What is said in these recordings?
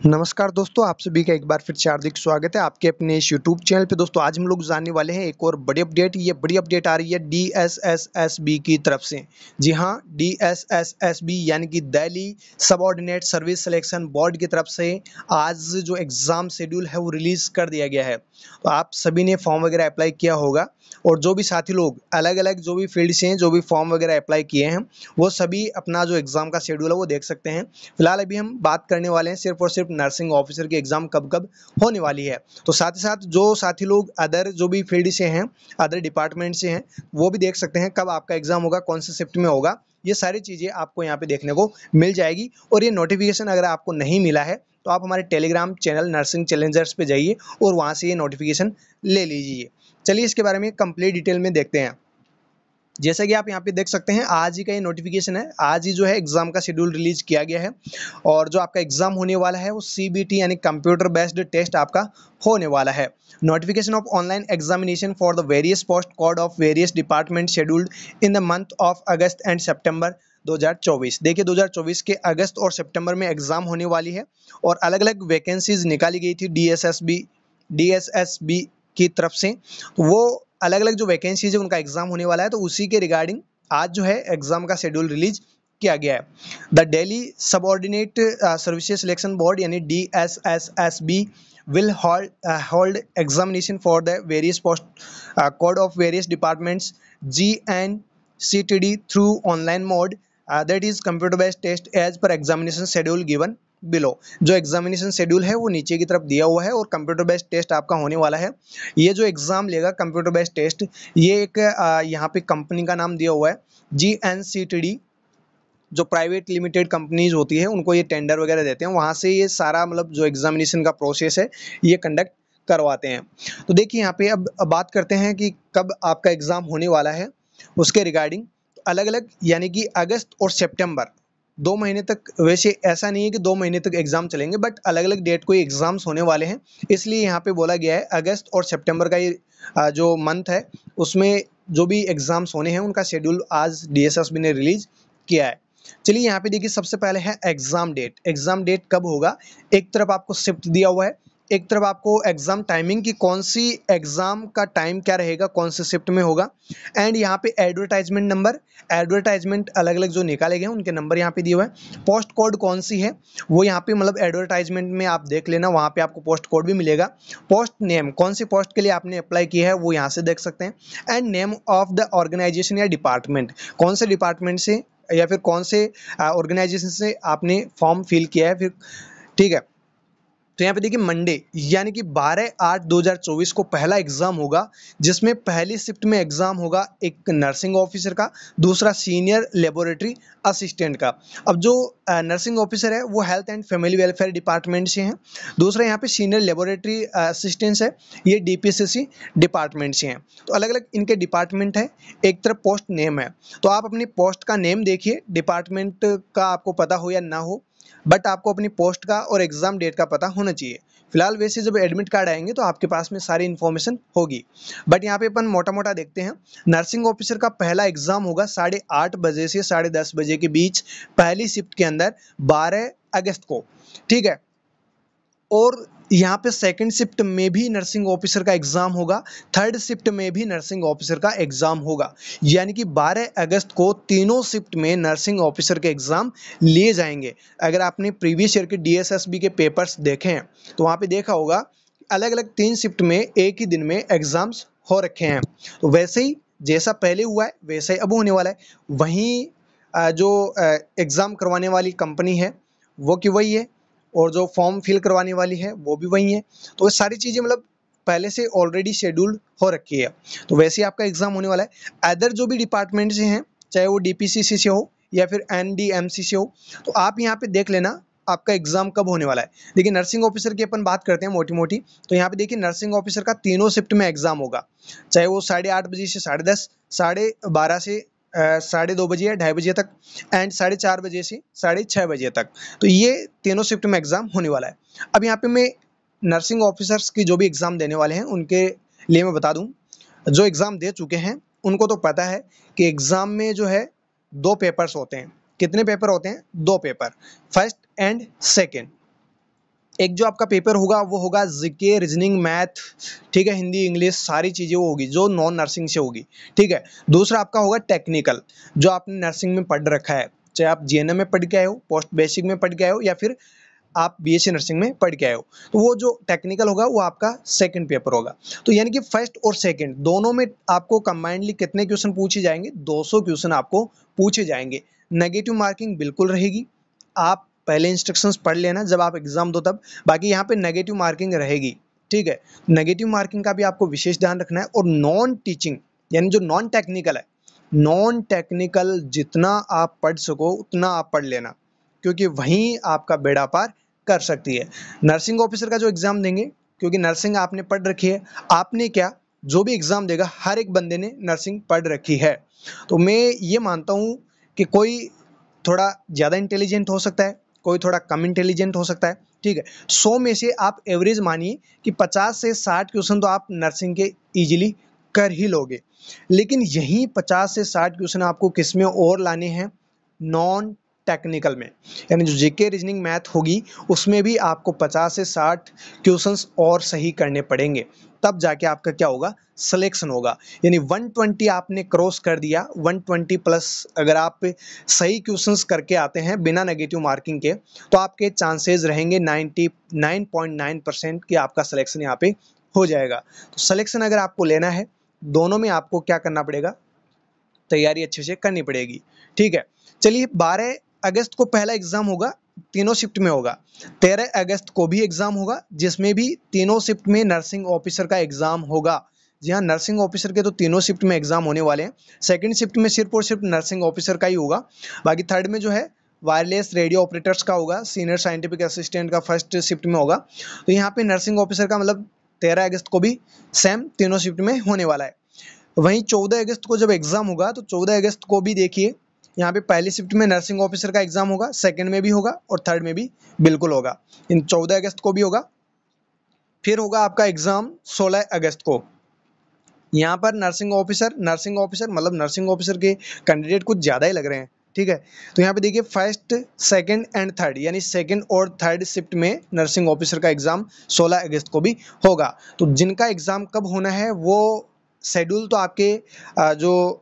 नमस्कार दोस्तों, आप सभी का एक बार फिर से हार्दिक स्वागत है आपके अपने इस यूट्यूब चैनल पे। दोस्तों आज हम लोग जानने वाले हैं एक और बड़ी अपडेट। ये बड़ी अपडेट आ रही है डीएसएसएसबी की तरफ से। जी हाँ, डीएसएसएसबी यानी कि Delhi subordinate service selection board की तरफ से आज जो एग्ज़ाम शेड्यूल है वो रिलीज़ कर दिया गया है। तो आप सभी ने फॉर्म वगैरह अप्लाई किया होगा और जो भी साथी लोग अलग-अलग जो भी फील्ड से हैं, जो भी फॉर्म वगैरह अप्लाई किए हैं, वो सभी अपना जो एग्ज़ाम का शेड्यूल है वो देख सकते हैं। फिलहाल अभी हम बात करने वाले हैं सिर्फ और सिर्फ नर्सिंग ऑफिसर की एग्ज़ाम कब-कब होने वाली है। तो साथ ही साथ जो साथी लोग अदर जो भी फील्ड से हैं, अदर डिपार्टमेंट से हैं, वो भी देख सकते हैं कब आपका एग्ज़ाम होगा, कौन से शिफ्ट में होगा। ये सारी चीज़ें आपको यहाँ पे देखने को मिल जाएगी और ये नोटिफ़िकेशन अगर आपको नहीं मिला है, तो आप हमारे टेलीग्राम चैनल नर्सिंग चैलेंजर्स पे जाइए और वहाँ से ये नोटिफ़िकेशन ले लीजिए। चलिए इसके बारे में कंप्लीट डिटेल में देखते हैं। जैसा कि आप यहाँ पे देख सकते हैं, आज ही का ये नोटिफिकेशन है। आज ही जो है एग्जाम का शेड्यूल रिलीज किया गया है और जो आपका एग्जाम होने वाला है वो सीबीटी यानी कंप्यूटर बेस्ड टेस्ट आपका होने वाला है। Notification of online examination for the various post code of various department scheduled in the month of August and September 2024। देखिए 2024 के अगस्त और सितंबर में एग्जाम होने वाली है और अलग-अलग वैकेंसीज निकाली गई थी डीएसएसबी की तरफ से। तो वो अलग-अलग जो वैकेंसीज है उनका एग्जाम होने वाला है, तो उसी के रिगार्डिंग आज जो है एग्जाम का शेड्यूल रिलीज किया गया है। The Delhi subordinate services selection board यानी DSSSB will hold examination for the various post code of various departments GNCTD through online mode, that is computer based test as per examination schedule given below. जो examination schedule है वो नीचे की तरफ दिया हुआ है और कंप्यूटर बेस्ड टेस्ट आपका होने वाला है। ये जो एग्जाम लेगा कंप्यूटर बेस्ड टेस्ट, ये एक यहाँ पे कंपनी का नाम दिया हुआ है GNCTD। जो प्राइवेट लिमिटेड कंपनीज होती है उनको ये टेंडर वगैरह देते हैं, वहाँ से ये सारा मतलब जो एग्जामिनेशन का प्रोसेस है ये कंडक्ट करवाते हैं। तो देखिए यहाँ पे अब बात करते हैं कि कब आपका एग्जाम होने वाला है उसके रिगार्डिंग। अलग अलग यानी कि अगस्त और सितंबर 2 महीने तक, वैसे ऐसा नहीं है कि 2 महीने तक एग्जाम चलेंगे, बट अलग अलग डेट को एग्जाम्स होने वाले हैं, इसलिए यहाँ पे बोला गया है अगस्त और सितंबर का ये जो मंथ है उसमें जो भी एग्जाम्स होने हैं उनका शेड्यूल आज डीएसएसबी ने रिलीज किया है। चलिए यहाँ पे देखिए सबसे पहले है एग्जाम डेट। एग्जाम डेट कब होगा, एक तरफ आपको शिफ्ट दिया हुआ है, एक तरफ आपको एग्जाम टाइमिंग की कौन सी एग्जाम का टाइम क्या रहेगा, कौन से शिफ्ट में होगा, एंड यहाँ पे एडवर्टाइजमेंट नंबर, एडवर्टाइजमेंट अलग अलग जो निकाले गए उनके नंबर यहाँ पे दिए हुए हैं। पोस्ट कोड कौन सी है वो यहाँ पे मतलब एडवर्टाइजमेंट में आप देख लेना, वहाँ पे आपको पोस्ट कोड भी मिलेगा। पोस्ट नेम, कौन सी पोस्ट के लिए आपने अप्लाई किया है वो यहाँ से देख सकते हैं। And name of the organisation या डिपार्टमेंट, कौन से डिपार्टमेंट से या फिर कौन से ऑर्गेनाइजेशन से आपने फॉर्म फिल किया है फिर, ठीक है। तो यहाँ पे देखिए मंडे यानी कि 12/8/2024 को पहला एग्जाम होगा, जिसमें पहली शिफ्ट में एग्जाम होगा एक नर्सिंग ऑफिसर का, दूसरा सीनियर लेबोरेटरी असिस्टेंट का। अब जो नर्सिंग ऑफिसर है वो health and family welfare department से हैं, दूसरा यहाँ पे सीनियर लेबोरेटरी असिस्टेंट है, ये डीपीसीसी डिपार्टमेंट से हैं। तो अलग अलग इनके डिपार्टमेंट है, एक तरफ पोस्ट नेम है। तो आप अपनी पोस्ट का नेम देखिए, डिपार्टमेंट का आपको पता हो या ना हो, बट आपको अपनी पोस्ट का और एग्जाम डेट का पता होना चाहिए। फिलहाल वैसे जब एडमिट कार्ड आएंगे तो आपके पास में सारी इन्फॉर्मेशन होगी, बट यहाँ पे अपन मोटा मोटा देखते हैं। नर्सिंग ऑफिसर का पहला एग्जाम होगा 8:30 बजे से 10:30 बजे के बीच, पहली शिफ्ट के अंदर 12 अगस्त को, ठीक है। और यहाँ पे सेकंड शिफ्ट में भी नर्सिंग ऑफिसर का एग्जाम होगा, थर्ड शिफ्ट में भी नर्सिंग ऑफिसर का एग्जाम होगा, यानी कि 12 अगस्त को तीनों शिफ्ट में नर्सिंग ऑफिसर के एग्जाम लिए जाएंगे। अगर आपने प्रीवियस ईयर के डीएसएसबी के पेपर्स देखे हैं तो वहाँ पे देखा होगा अलग अलग 3 शिफ्ट में एक ही दिन में एग्जाम्स हो रखे हैं। तो वैसे ही जैसा पहले हुआ है वैसा ही अब होने वाला है। वहीं जो एग्जाम करवाने वाली कंपनी है वो की वही है, और जो फॉर्म फिल करवाने वाली है वो भी वही है। तो ये सारी चीज़ें मतलब पहले से ऑलरेडी शेड्यूल हो रखी है। तो वैसे ही आपका एग्जाम होने वाला है। अदर जो भी डिपार्टमेंट से हैं, चाहे वो डीपीसीसी से हो या फिर एनडीएमसी से हो, तो आप यहाँ पे देख लेना आपका एग्जाम कब होने वाला है। देखिए नर्सिंग ऑफिसर की अपन बात करते हैं मोटी मोटी, तो यहाँ पे देखिए नर्सिंग ऑफिसर का तीनों शिफ्ट में एग्जाम होगा, चाहे वो 8:30 बजे से 10:30, 12:30 से 2:30 बजे या 2:30 बजे तक, एंड 4:30 बजे से 6:30 बजे तक। तो ये तीनों शिफ्ट में एग्जाम होने वाला है। अब यहाँ पे मैं नर्सिंग ऑफिसर्स की जो भी एग्जाम देने वाले हैं उनके लिए मैं बता दूं, जो एग्जाम दे चुके हैं उनको तो पता है कि एग्जाम में जो है 2 पेपर्स होते हैं। कितने पेपर होते हैं? 2 पेपर, फर्स्ट एंड सेकेंड। एक जो आपका पेपर होगा वो होगा जीके, रीजनिंग, मैथ, ठीक है, हिंदी, इंग्लिश, सारी चीज़ें वो होगी जो नॉन नर्सिंग से होगी, ठीक है। दूसरा आपका होगा टेक्निकल, जो आपने नर्सिंग में पढ़ रखा है, चाहे आप जीएनएम में पढ़ के आए हो, पोस्ट बेसिक में पढ़ के आए हो, या फिर आप बीएससी नर्सिंग में पढ़ के आए हो, तो वो जो टेक्निकल होगा वो आपका सेकंड पेपर होगा। तो यानी कि फर्स्ट और सेकंड दोनों में आपको कंबाइंडली कितने क्वेश्चन पूछे जाएंगे? 200 क्वेश्चन आपको पूछे जाएंगे। नेगेटिव मार्किंग बिल्कुल रहेगी, आप पहले इंस्ट्रक्शंस पढ़ लेना जब आप एग्जाम दो तब। बाकी यहाँ पे नेगेटिव मार्किंग रहेगी, ठीक है। नेगेटिव मार्किंग का भी आपको विशेष ध्यान रखना है। और नॉन टीचिंग यानी जो नॉन टेक्निकल है, नॉन टेक्निकल जितना आप पढ़ सको उतना आप पढ़ लेना, क्योंकि वहीं आपका बेड़ा पार कर सकती है। नर्सिंग ऑफिसर का जो एग्जाम देंगे, क्योंकि नर्सिंग आपने पढ़ रखी है, आपने क्या, जो भी एग्जाम देगा हर एक बंदे ने नर्सिंग पढ़ रखी है। तो मैं ये मानता हूँ कि कोई थोड़ा ज़्यादा इंटेलिजेंट हो सकता है, कोई थोड़ा कम इंटेलिजेंट हो सकता है, ठीक है। 100 में से आप एवरेज मानिए कि 50 से 60 क्वेश्चन तो आप नर्सिंग के इजीली कर ही लोगे। लेकिन यही 50 से 60 क्वेश्चन आपको किस में और लाने हैं? नॉन टेक्निकल में, यानी जो जीके, रीजनिंग, मैथ होगी उसमें भी आपको 50 से 60 क्वेश्चंस और सही करने पड़ेंगे, तब जाके आपका क्या होगा? सिलेक्शन होगा। यानी 120 आपने क्रॉस कर दिया, 120 प्लस अगर आप सही क्वेश्चंस करके आते हैं बिना नेगेटिव मार्किंग के, तो आपके चांसेस रहेंगे 99.9% कि आपका सिलेक्शन यहाँ पे हो जाएगा। तो सिलेक्शन अगर आपको लेना है, दोनों में आपको क्या करना पड़ेगा? तैयारी अच्छे से करनी पड़ेगी, ठीक है। चलिए 12 अगस्त को पहला एग्जाम होगा, तीनों शिफ्ट में होगा। 13 अगस्त को भी एग्जाम होगा, जिसमें भी तीनों शिफ्ट में नर्सिंग ऑफिसर का एग्जाम होगा। जी हाँ, नर्सिंग ऑफिसर के तो तीनों शिफ्ट में एग्जाम होने वाले हैं। सेकंड शिफ्ट में सिर्फ और सिर्फ नर्सिंग ऑफिसर का ही होगा। बाकी थर्ड में जो है वायरलेस रेडियो ऑपरेटर्स का होगा, सीनियर साइंटिफिक असिस्टेंट का फर्स्ट शिफ्ट में होगा। तो यहाँ पे नर्सिंग ऑफिसर का मतलब 13 अगस्त को भी सेम तीनों शिफ्ट में होने वाला है। वहीं 14 अगस्त को जब एग्जाम होगा, तो 14 अगस्त को भी देखिए यहाँ पे पहली शिफ्ट में नर्सिंग ऑफिसर का एग्जाम होगा, सेकंड में भी होगा और थर्ड में भी बिल्कुल होगा। इन 14 अगस्त को भी होगा। फिर होगा आपका एग्जाम 16 अगस्त को। यहाँ पर नर्सिंग ऑफिसर मतलब नर्सिंग ऑफिसर के कैंडिडेट कुछ ज़्यादा ही लग रहे हैं, ठीक है। तो यहाँ पे देखिए फर्स्ट, सेकंड एंड थर्ड, यानी सेकंड और थर्ड शिफ्ट में नर्सिंग ऑफिसर का एग्जाम 16 अगस्त को भी होगा। तो जिनका एग्जाम कब होना है वो शेड्यूल तो आपके जो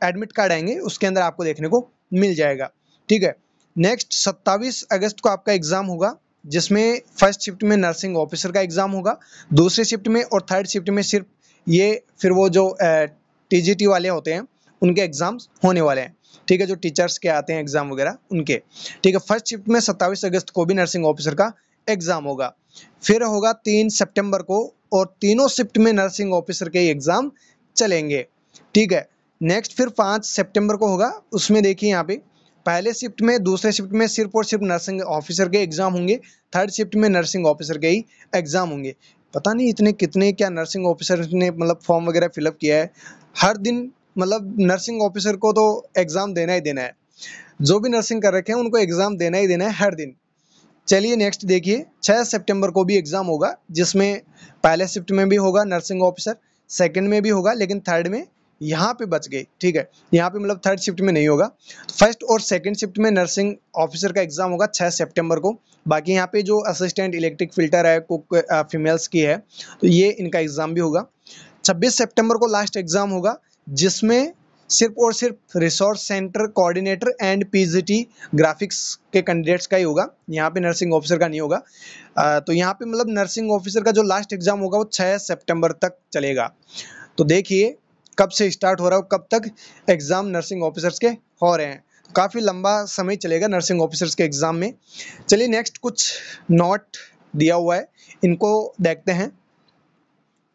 एडमिट कार्ड आएंगे उसके अंदर आपको देखने को मिल जाएगा, ठीक है। नेक्स्ट 27 अगस्त को आपका एग्जाम होगा, जिसमें फर्स्ट शिफ्ट में नर्सिंग ऑफिसर का एग्जाम होगा, दूसरे शिफ्ट में और थर्ड शिफ्ट में सिर्फ ये फिर वो जो टीजीटी वाले होते हैं उनके एग्जाम्स होने वाले हैं, ठीक है, जो टीचर्स के आते हैं एग्जाम वगैरह उनके, ठीक है। फर्स्ट शिफ्ट में 27 अगस्त को भी नर्सिंग ऑफिसर का एग्जाम होगा। फिर होगा 3 सितंबर को, और तीनों शिफ्ट में नर्सिंग ऑफिसर के एग्जाम चलेंगे, ठीक है। नेक्स्ट फिर 5 सितंबर को होगा, उसमें देखिए यहाँ पे पहले शिफ्ट में दूसरे शिफ्ट में सिर्फ और सिर्फ नर्सिंग ऑफिसर के एग्जाम होंगे, थर्ड शिफ्ट में नर्सिंग ऑफिसर के ही एग्जाम होंगे। पता नहीं इतने कितने क्या नर्सिंग ऑफिसर ने मतलब फॉर्म वगैरह फिलअप किया है, हर दिन मतलब नर्सिंग ऑफिसर को तो एग्जाम देना ही देना है, जो भी नर्सिंग कर रखे हैं उनको एग्जाम देना ही देना है हर दिन। चलिए नेक्स्ट देखिए 6 सितंबर को भी एग्जाम होगा, जिसमें पहले शिफ्ट में भी होगा नर्सिंग ऑफिसर, सेकंड में भी होगा, लेकिन थर्ड में यहाँ पे बच गई, ठीक है, यहाँ पे मतलब थर्ड शिफ्ट में नहीं होगा। फर्स्ट और सेकंड शिफ्ट में नर्सिंग ऑफिसर का एग्जाम होगा 6 सितंबर को। बाकी यहाँ पे जो असिस्टेंट इलेक्ट्रिक फिल्टर है, कुक फीमेल्स की है, तो ये इनका एग्जाम भी होगा। 26 सितंबर को लास्ट एग्जाम होगा, जिसमें सिर्फ और सिर्फ resource centre coordinator and PGT graphics के कैंडिडेट्स का ही होगा, यहाँ पे नर्सिंग ऑफिसर का नहीं होगा। तो यहाँ पे मतलब नर्सिंग ऑफिसर का जो लास्ट एग्जाम होगा वो 6 सितंबर तक चलेगा। तो देखिए कब से स्टार्ट हो रहा है, कब तक एग्जाम नर्सिंग ऑफिसर्स के हो रहे हैं, काफ़ी लंबा समय चलेगा नर्सिंग ऑफिसर्स के एग्जाम में। चलिए नेक्स्ट कुछ नोट दिया हुआ है, इनको देखते हैं।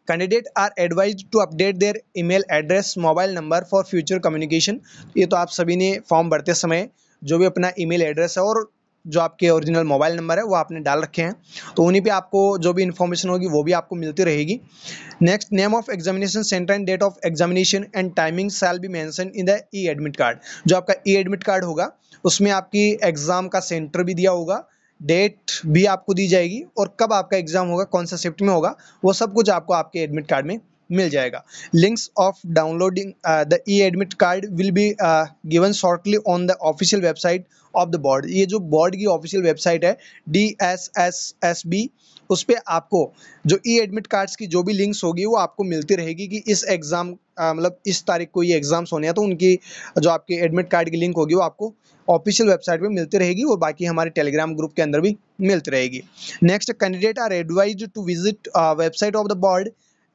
Candidate are advised to update their email address, mobile number for future communication. ये तो आप सभी ने फॉर्म भरते समय जो भी अपना ईमेल एड्रेस है और जो आपके ओरिजिनल मोबाइल नंबर है वो आपने डाल रखे हैं, तो उन्हीं पे आपको जो भी इन्फॉर्मेशन होगी वो भी आपको मिलती रहेगी। Next, name of examination centre and date of examination and timing shall be mention in the e admit card. जो आपका ई एडमिट कार्ड होगा उसमें आपकी एग्जाम का सेंटर भी दिया होगा, डेट भी आपको दी जाएगी, और कब आपका एग्जाम होगा, कौन सा शिफ्ट में होगा, वो सब कुछ आपको आपके एडमिट कार्ड में मिल जाएगा। Links of downloading the e admit card will be given shortly on the official website of the board. ये जो बोर्ड की ऑफिशियल वेबसाइट है DSSSB, उस पे आपको जो ई एडमिट कार्ड्स की जो भी लिंक्स होगी वो आपको मिलती रहेगी कि इस एग्जाम मतलब इस तारीख को ये एग्जाम्स होने हैं, तो उनकी जो आपके एडमिट कार्ड की लिंक होगी वो आपको ऑफिशियल वेबसाइट पे मिलती रहेगी और बाकी हमारे टेलीग्राम ग्रुप के अंदर भी मिलती रहेगी। Next, candidate are advised to visit website of the board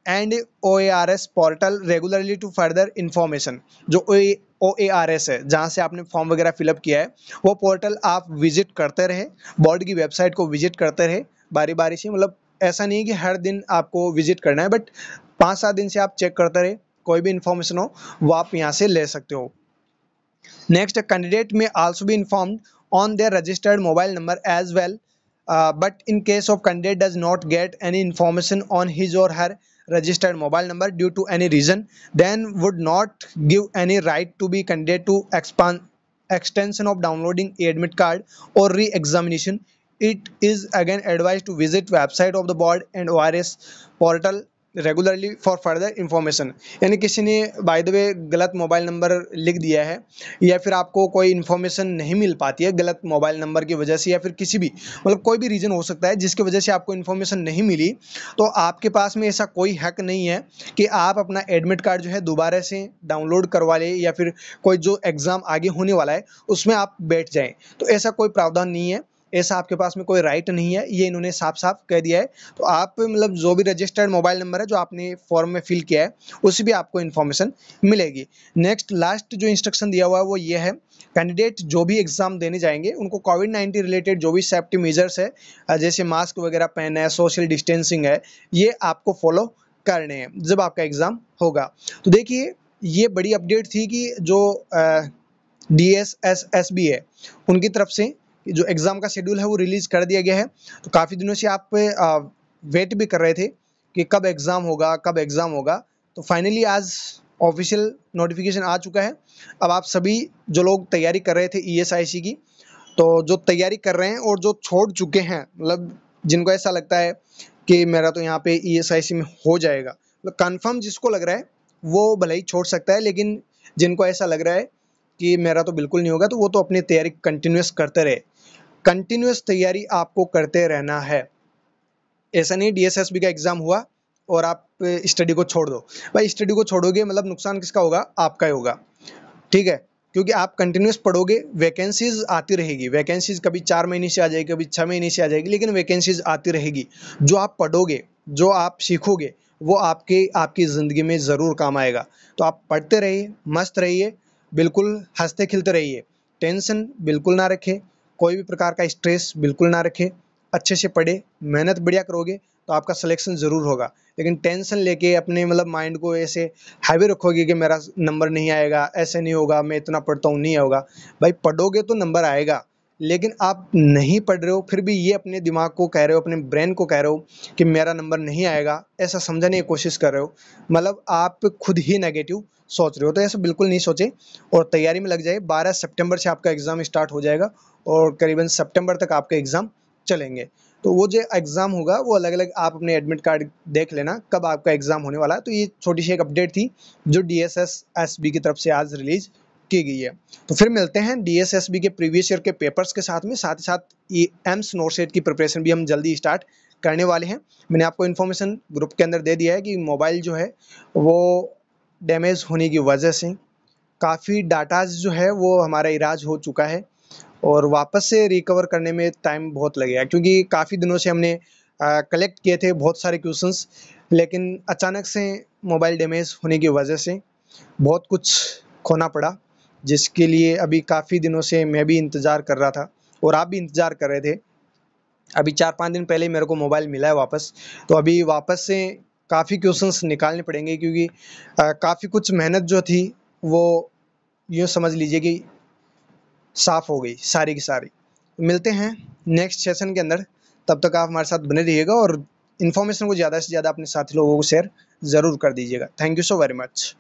and OARS portal regularly to further information. जो OARS है, जहाँ से आपने फॉर्म वगैरह फिलअप किया है, वो पोर्टल आप विजिट करते रहे, बोर्ड की वेबसाइट को विजिट करते रहे बारी बारी से। मतलब ऐसा नहीं है कि हर दिन आपको विजिट करना है, बट 5-7 दिन से आप चेक करते रहे, कोई भी इंफॉर्मेशन हो वो आप यहाँ से ले सकते हो। Next, a candidate may also be informed on their registered mobile number as well. But in case of candidate does not get any information on his or her registered mobile number due to any reason, then would not give any right to be candidate to expand extension of downloading admit card or re-examination. It is again advised to visit website of the board and ORS portal regularly for further information. यानी किसी ने by the way गलत mobile number लिख दिया है या फिर आपको कोई इन्फॉर्मेशन नहीं मिल पाती है गलत मोबाइल नंबर की वजह से, या फिर किसी भी मतलब कोई भी रीज़न हो सकता है जिसकी वजह से आपको इन्फॉर्मेशन नहीं मिली, तो आपके पास में ऐसा कोई हक नहीं है कि आप अपना एडमिट कार्ड जो है दोबारा से डाउनलोड करवा लें या फिर कोई जो एग्ज़ाम आगे होने वाला है उसमें आप बैठ जाएँ। तो ऐसा कोई प्रावधान नहीं है, ऐसा आपके पास में कोई राइट नहीं है, ये इन्होंने साफ साफ कह दिया है। तो आप मतलब जो भी रजिस्टर्ड मोबाइल नंबर है जो आपने फॉर्म में फिल किया है उसी भी आपको इन्फॉर्मेशन मिलेगी। नेक्स्ट लास्ट जो इंस्ट्रक्शन दिया हुआ है वो ये है, कैंडिडेट जो भी एग्जाम देने जाएंगे उनको कोविड-19 रिलेटेड जो भी सेफ्टी मेजर्स है, जैसे मास्क वगैरह पहनना है, सोशल डिस्टेंसिंग है, ये आपको फॉलो करने हैं जब आपका एग्जाम होगा। तो देखिए ये बड़ी अपडेट थी कि जो DSSSB है उनकी तरफ से जो एग्ज़ाम का शेड्यूल है वो रिलीज़ कर दिया गया है। तो काफ़ी दिनों से आप वेट भी कर रहे थे कि कब एग्ज़ाम होगा, कब एग्ज़ाम होगा। तो फाइनली आज ऑफिशियल नोटिफिकेशन आ चुका है। अब आप सभी जो लोग तैयारी कर रहे थे ESIC की, तो जो तैयारी कर रहे हैं और जो छोड़ चुके हैं, मतलब जिनको ऐसा लगता है कि मेरा तो यहाँ पे ESIC में हो जाएगा, मतलब कन्फर्म जिसको लग रहा है वो भले ही छोड़ सकता है, लेकिन जिनको ऐसा लग रहा है कि मेरा तो बिल्कुल नहीं होगा, तो वो तो अपनी तैयारी कंटिन्यूस करते रहे। कंटिन्यूस तैयारी आपको करते रहना है। ऐसा नहीं DSSB का एग्जाम हुआ और आप स्टडी को छोड़ दो। भाई स्टडी को छोड़ोगे मतलब नुकसान किसका होगा? आपका ही होगा, ठीक है। क्योंकि आप कंटिन्यूस पढ़ोगे, वैकेंसीज आती रहेगी। वैकेंसीज कभी 4 महीने से आ जाएगी, कभी 6 महीने से आ जाएगी, लेकिन वैकेंसीज आती रहेगी। जो आप पढ़ोगे, जो आप सीखोगे, वो आपकी ज़िंदगी में ज़रूर काम आएगा। तो आप पढ़ते रहिए, मस्त रहिए, बिल्कुल हंसते खिलते रहिए, टेंशन बिल्कुल ना रखें, कोई भी प्रकार का स्ट्रेस बिल्कुल ना रखें, अच्छे से पढ़े, मेहनत बढ़िया करोगे तो आपका सिलेक्शन ज़रूर होगा। लेकिन टेंशन लेके अपने मतलब माइंड को ऐसे हैवी रखोगे कि मेरा नंबर नहीं आएगा, ऐसे नहीं होगा, मैं इतना पढ़ता हूँ नहीं होगा। भाई पढ़ोगे तो नंबर आएगा, लेकिन आप नहीं पढ़ रहे हो फिर भी ये अपने दिमाग को कह रहे हो, अपने ब्रेन को कह रहे हो कि मेरा नंबर नहीं आएगा, ऐसा समझाने की कोशिश कर रहे हो। मतलब आप खुद ही नेगेटिव सोच रहे हो। तो ऐसा बिल्कुल नहीं सोचे और तैयारी में लग जाए। 12 सितंबर से आपका एग्ज़ाम स्टार्ट हो जाएगा और करीबन सितंबर तक आपके एग्ज़ाम चलेंगे। तो वो जो एग्ज़ाम होगा वो अलग-अलग आप अपने एडमिट कार्ड देख लेना कब आपका एग्ज़ाम होने वाला है। तो ये छोटी सी एक अपडेट थी जो DSSSB की तरफ से आज रिलीज़ की गई है। तो फिर मिलते हैं DSSB के प्रीवियस ईयर के पेपर्स के साथ में, साथ ही साथ ये एम्स नोटसेट की प्रिपरेशन भी हम जल्दी स्टार्ट करने वाले हैं। मैंने आपको इन्फॉर्मेशन ग्रुप के अंदर दे दिया है कि मोबाइल जो है वो डैमेज होने की वजह से काफ़ी डाटाज जो है वो हमारा इराज हो चुका है और वापस से रिकवर करने में टाइम बहुत लगेगा, क्योंकि काफ़ी दिनों से हमने कलेक्ट किए थे बहुत सारे क्वेश्चंस, लेकिन अचानक से मोबाइल डैमेज होने की वजह से बहुत कुछ खोना पड़ा, जिसके लिए अभी काफ़ी दिनों से मैं भी इंतज़ार कर रहा था और आप भी इंतज़ार कर रहे थे। अभी 4-5 दिन पहले ही मेरे को मोबाइल मिला है वापस। तो अभी वापस से काफ़ी क्वेश्चंस निकालने पड़ेंगे, क्योंकि काफ़ी कुछ मेहनत जो थी वो यूँ समझ लीजिए कि साफ़ हो गई सारी की सारी। मिलते हैं नेक्स्ट सेशन के अंदर, तब तक आप हमारे साथ बने रहिएगा और इन्फॉर्मेशन को ज़्यादा से ज़्यादा अपने साथी लोगों को शेयर ज़रूर कर दीजिएगा। Thank you so very much.